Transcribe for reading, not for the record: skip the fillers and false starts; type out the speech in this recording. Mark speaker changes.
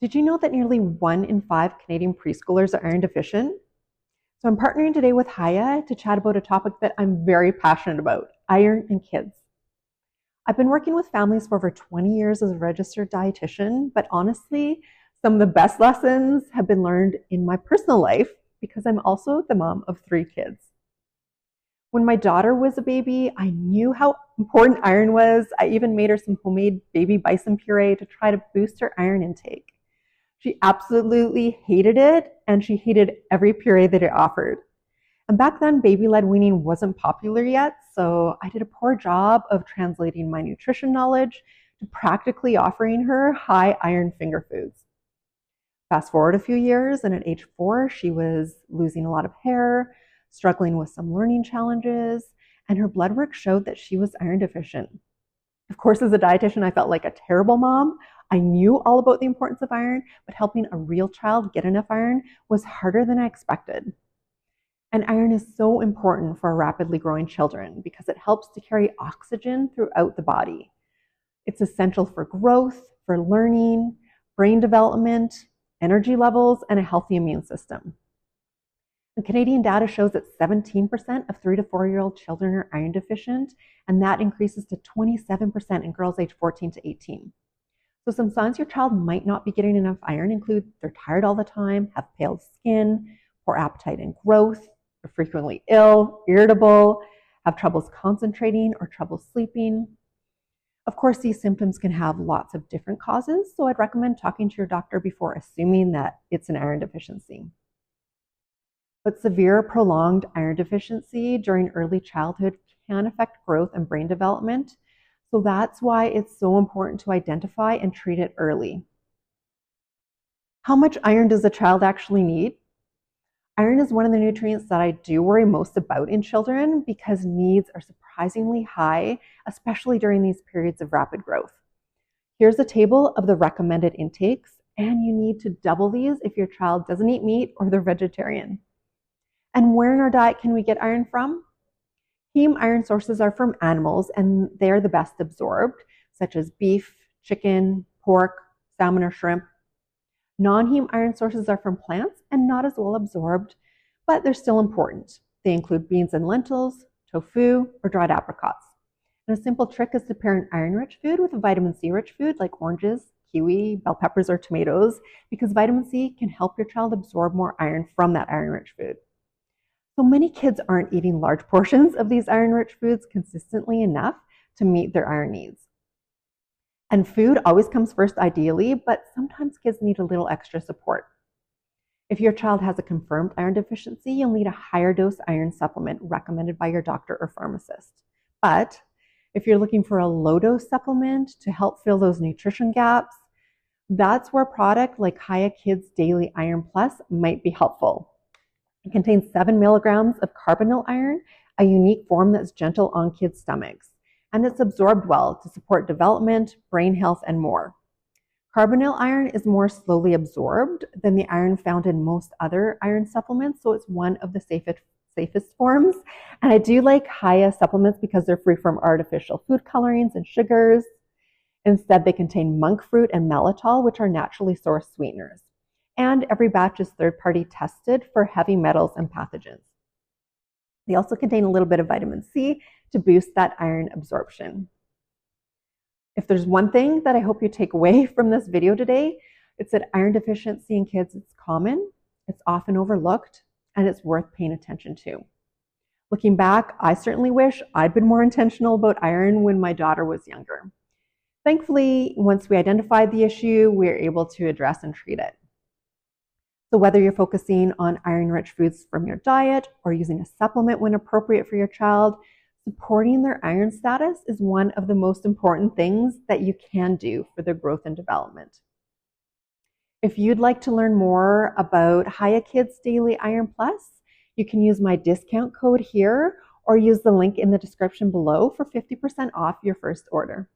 Speaker 1: Did you know that nearly 1 in 5 Canadian preschoolers are iron deficient? So I'm partnering today with Haya to chat about a topic that I'm very passionate about, iron in kids. I've been working with families for over 20 years as a registered dietitian, but honestly, some of the best lessons have been learned in my personal life because I'm also the mom of 3 kids. When my daughter was a baby, I knew how important iron was. I even made her some homemade baby bison puree to try to boost her iron intake. She absolutely hated it, and she hated every puree that it offered. And back then, baby-led weaning wasn't popular yet, so I did a poor job of translating my nutrition knowledge to practically offering her high iron finger foods. Fast forward a few years, and at age 4, she was losing a lot of hair, struggling with some learning challenges, and her blood work showed that she was iron deficient. Of course, as a dietitian, I felt like a terrible mom. I knew all about the importance of iron, but helping a real child get enough iron was harder than I expected. And iron is so important for rapidly growing children because it helps to carry oxygen throughout the body. It's essential for growth, for learning, brain development, energy levels, and a healthy immune system. And Canadian data shows that 17% of 3 to 4-year-old children are iron deficient, and that increases to 27% in girls aged 14 to 18. So some signs your child might not be getting enough iron include they're tired all the time, have pale skin, poor appetite and growth, they're frequently ill, irritable, have troubles concentrating or trouble sleeping. Of course, these symptoms can have lots of different causes, so I'd recommend talking to your doctor before assuming that it's an iron deficiency. But severe prolonged iron deficiency during early childhood can affect growth and brain development. So that's why it's so important to identify and treat it early. How much iron does a child actually need? Iron is one of the nutrients that I do worry most about in children because needs are surprisingly high, especially during these periods of rapid growth. Here's a table of the recommended intakes, and you need to double these if your child doesn't eat meat or they're vegetarian. And where in our diet can we get iron from? Heme iron sources are from animals, and they're the best absorbed, such as beef, chicken, pork, salmon, or shrimp. Non-heme iron sources are from plants and not as well absorbed, but they're still important. They include beans and lentils, tofu, or dried apricots. And a simple trick is to pair an iron-rich food with a vitamin C-rich food like oranges, kiwi, bell peppers, or tomatoes, because vitamin C can help your child absorb more iron from that iron-rich food. So many kids aren't eating large portions of these iron-rich foods consistently enough to meet their iron needs. And food always comes first ideally, but sometimes kids need a little extra support. If your child has a confirmed iron deficiency, you'll need a higher dose iron supplement recommended by your doctor or pharmacist. But if you're looking for a low dose supplement to help fill those nutrition gaps, that's where a product like Haya Kids Daily Iron Plus might be helpful. It contains 7 milligrams of carbonyl iron, a unique form that's gentle on kids' stomachs, and it's absorbed well to support development, brain health, and more. Carbonyl iron is more slowly absorbed than the iron found in most other iron supplements, so it's one of the safest forms. And I do like Haya supplements because they're free from artificial food colorings and sugars. Instead, they contain monk fruit and mannitol, which are naturally sourced sweeteners. And every batch is third-party tested for heavy metals and pathogens. They also contain a little bit of vitamin C to boost that iron absorption. If there's one thing that I hope you take away from this video today, it's that iron deficiency in kids is common, it's often overlooked, and it's worth paying attention to. Looking back, I certainly wish I'd been more intentional about iron when my daughter was younger. Thankfully, once we identified the issue, we were able to address and treat it. So whether you're focusing on iron-rich foods from your diet or using a supplement when appropriate for your child, supporting their iron status is one of the most important things that you can do for their growth and development. If you'd like to learn more about Haya Kids Daily Iron Plus, you can use my discount code here or use the link in the description below for 50% off your first order.